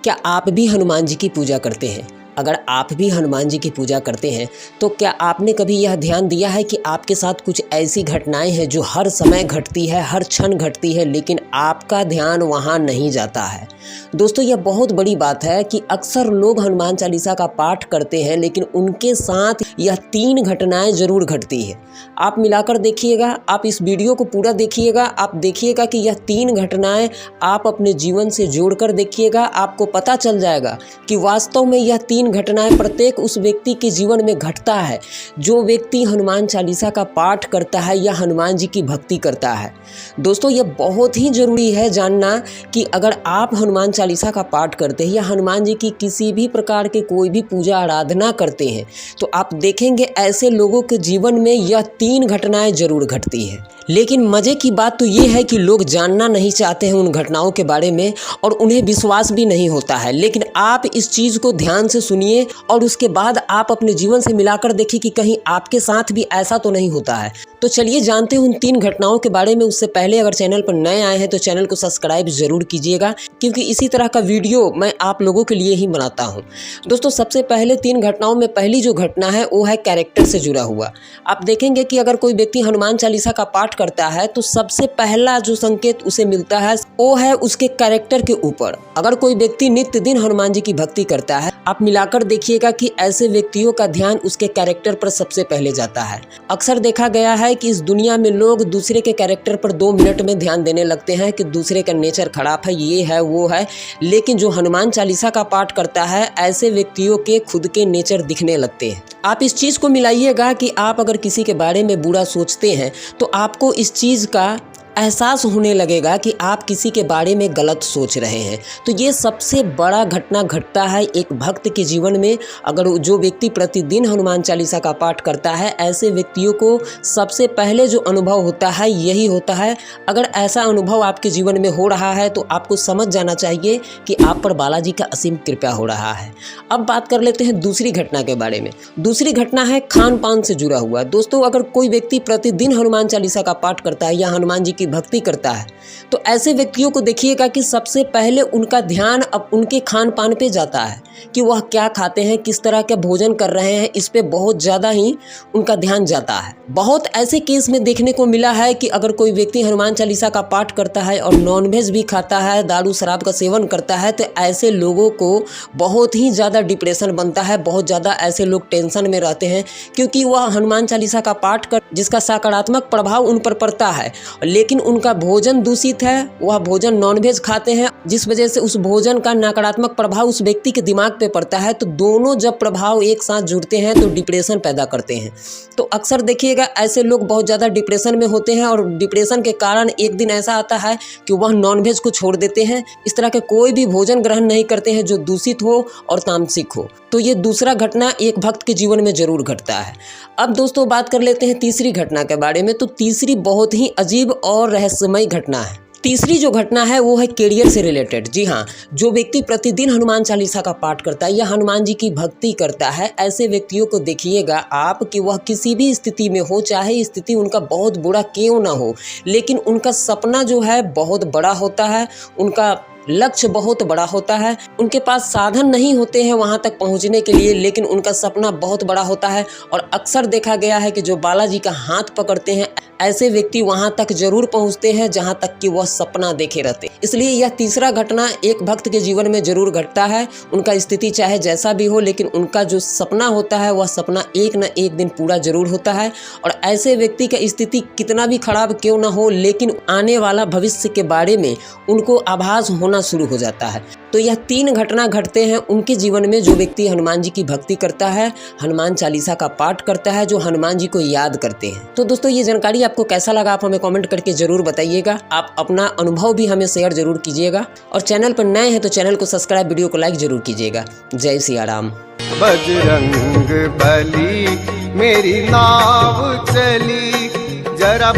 क्या आप भी हनुमान जी की पूजा करते हैं? अगर आप भी हनुमान जी की पूजा करते हैं तो क्या आपने कभी यह ध्यान दिया है कि आपके साथ कुछ ऐसी घटनाएं हैं जो हर समय घटती है, हर क्षण घटती है, लेकिन आपका ध्यान वहां नहीं जाता है। दोस्तों, यह बहुत बड़ी बात है कि अक्सर लोग हनुमान चालीसा का पाठ करते हैं लेकिन उनके साथ यह 3 घटनाएं जरूर घटती है। आप मिलाकर देखिएगा, आप इस वीडियो को पूरा देखिएगा, आप देखिएगा कि यह 3 घटनाएं आप अपने जीवन से जोड़कर देखिएगा। आपको पता चल जाएगा कि वास्तव में यह 3 घटनाएं प्रत्येक उस व्यक्ति के जीवन में घटता है जो व्यक्ति हनुमान चालीसा का पाठ करता है या हनुमान जी की भक्ति करता है। दोस्तों, यह बहुत ही जरूरी है जानना कि अगर आप हनुमान चालीसा का पाठ करते हैं या हनुमान जी की किसी भी प्रकार के कोई भी पूजा आराधना करते हैं तो आप देखेंगे ऐसे लोगों के जीवन में यह 3 घटनाएं जरूर घटती है। लेकिन मज़े की बात तो ये है कि लोग जानना नहीं चाहते हैं उन घटनाओं के बारे में और उन्हें विश्वास भी नहीं होता है। लेकिन आप इस चीज़ को ध्यान से सुनिए और उसके बाद आप अपने जीवन से मिलाकर देखिए कि कहीं आपके साथ भी ऐसा तो नहीं होता है। तो चलिए जानते हैं उन 3 घटनाओं के बारे में। उससे पहले अगर चैनल पर नए आए हैं तो चैनल को सब्सक्राइब जरूर कीजिएगा, क्योंकि इसी तरह का वीडियो मैं आप लोगों के लिए ही बनाता हूँ। दोस्तों, सबसे पहले 3 घटनाओं में पहली जो घटना है वो है कैरेक्टर से जुड़ा हुआ। आप देखेंगे कि अगर कोई व्यक्ति हनुमान चालीसा का पाठ करता है तो सबसे पहला जो संकेत उसे मिलता है वो है उसके कैरेक्टर के ऊपर। अगर कोई व्यक्ति नित्य दिन हनुमान जी की भक्ति करता है, आप मिलाकर देखिएगा कि ऐसे व्यक्तियों का ध्यान उसके कैरेक्टर पर सबसे पहले जाता है। अक्सर देखा गया है कि इस दुनिया में लोग दूसरे के कैरेक्टर पर 2 मिनट में ध्यान देने लगते हैं कि दूसरे का नेचर खराब है, ये है, वो है। लेकिन जो हनुमान चालीसा का पाठ करता है ऐसे व्यक्तियों के खुद के नेचर दिखने लगते हैं। आप इस चीज़ को मिलाइएगा कि आप अगर किसी के बारे में बुरा सोचते हैं तो आपको इस चीज़ का एहसास होने लगेगा कि आप किसी के बारे में गलत सोच रहे हैं। तो ये सबसे बड़ा घटना घटता है एक भक्त के जीवन में। अगर जो व्यक्ति प्रतिदिन हनुमान चालीसा का पाठ करता है ऐसे व्यक्तियों को सबसे पहले जो अनुभव होता है यही होता है। अगर ऐसा अनुभव आपके जीवन में हो रहा है तो आपको समझ जाना चाहिए कि आप पर बालाजी का असीम कृपा हो रहा है। अब बात कर लेते हैं दूसरी घटना के बारे में। दूसरी घटना है खान पान से जुड़ा हुआ। दोस्तों, अगर कोई व्यक्ति प्रतिदिन हनुमान चालीसा का पाठ करता है या हनुमान जी भक्ति करता है तो ऐसे व्यक्तियों को देखिएगा कि सबसे पहले उनका ध्यान अब उनके खान पान पे जाता है कि वह क्या खाते हैं, किस तरह का भोजन कर रहे हैं, इस पे बहुत ज़्यादा ही उनका ध्यान जाता है। बहुत ऐसे केस में देखने को मिला है कि अगर कोई व्यक्ति हनुमान चालीसा का पाठ करता है और नॉनवेज भी खाता है, दारू शराब का सेवन करता है, तो ऐसे लोगों को बहुत ही ज़्यादा डिप्रेशन बनता है। बहुत ज़्यादा ऐसे लोग टेंशन में रहते हैं क्योंकि वह हनुमान चालीसा का पाठ कर जिसका सकारात्मक प्रभाव उन पर पड़ता है, लेकिन उनका भोजन दूषित है, वह भोजन नॉनवेज खाते हैं, जिस वजह से उस भोजन का नकारात्मक प्रभाव उस व्यक्ति के दिमाग पे पड़ता है। तो दोनों जब प्रभाव एक साथ जुड़ते हैं तो डिप्रेशन पैदा करते हैं। तो अक्सर देखिएगा ऐसे लोग बहुत ज़्यादा डिप्रेशन में होते हैं और डिप्रेशन के कारण एक दिन ऐसा आता है कि वह नॉनवेज को छोड़ देते हैं। इस तरह के कोई भी भोजन ग्रहण नहीं करते हैं जो दूषित हो और तामसिक हो। तो ये दूसरा घटना एक भक्त के जीवन में जरूर घटता है। अब दोस्तों बात कर लेते हैं तीसरी घटना के बारे में। तो तीसरी बहुत ही अजीब और रहस्यमय घटना है। तीसरी जो घटना है वो है करियर से रिलेटेड। जी हाँ, जो व्यक्ति प्रतिदिन हनुमान चालीसा का पाठ करता है या हनुमान जी की भक्ति करता है ऐसे व्यक्तियों को देखिएगा आप कि वह किसी भी स्थिति में हो, चाहे स्थिति उनका बहुत बुरा क्यों ना हो, लेकिन उनका सपना जो है बहुत बड़ा होता है, उनका लक्ष्य बहुत बड़ा होता है। उनके पास साधन नहीं होते हैं वहां तक पहुंचने के लिए, लेकिन उनका सपना बहुत बड़ा होता है। और अक्सर देखा गया है कि जो बालाजी का हाथ पकड़ते हैं ऐसे व्यक्ति वहां तक जरूर पहुंचते हैं जहां तक कि वह सपना देखे रहते हैं। इसलिए यह तीसरा घटना एक भक्त के जीवन में जरूर घटता है। उनका स्थिति चाहे जैसा भी हो, लेकिन उनका जो सपना होता है वह सपना एक न एक दिन पूरा जरूर होता है। और ऐसे व्यक्ति का स्थिति कितना भी खराब क्यों ना हो, लेकिन आने वाला भविष्य के बारे में उनको आभास होना शुरू हो जाता है। तो यह 3 घटना घटते हैं उनके जीवन में जो व्यक्ति हनुमान जी की भक्ति करता है, हनुमान चालीसा का पाठ करता है, जो हनुमान जी को याद करते हैं। तो दोस्तों, ये जानकारी आपको कैसा लगा आप हमें कमेंट करके जरूर बताइएगा। आप अपना अनुभव भी हमें शेयर जरूर कीजिएगा और चैनल पर नए हैं तो चैनल को सब्सक्राइब, वीडियो को लाइक जरूर कीजिएगा। जय सिया राम। बजरंग बली मेरी नाव चली जरा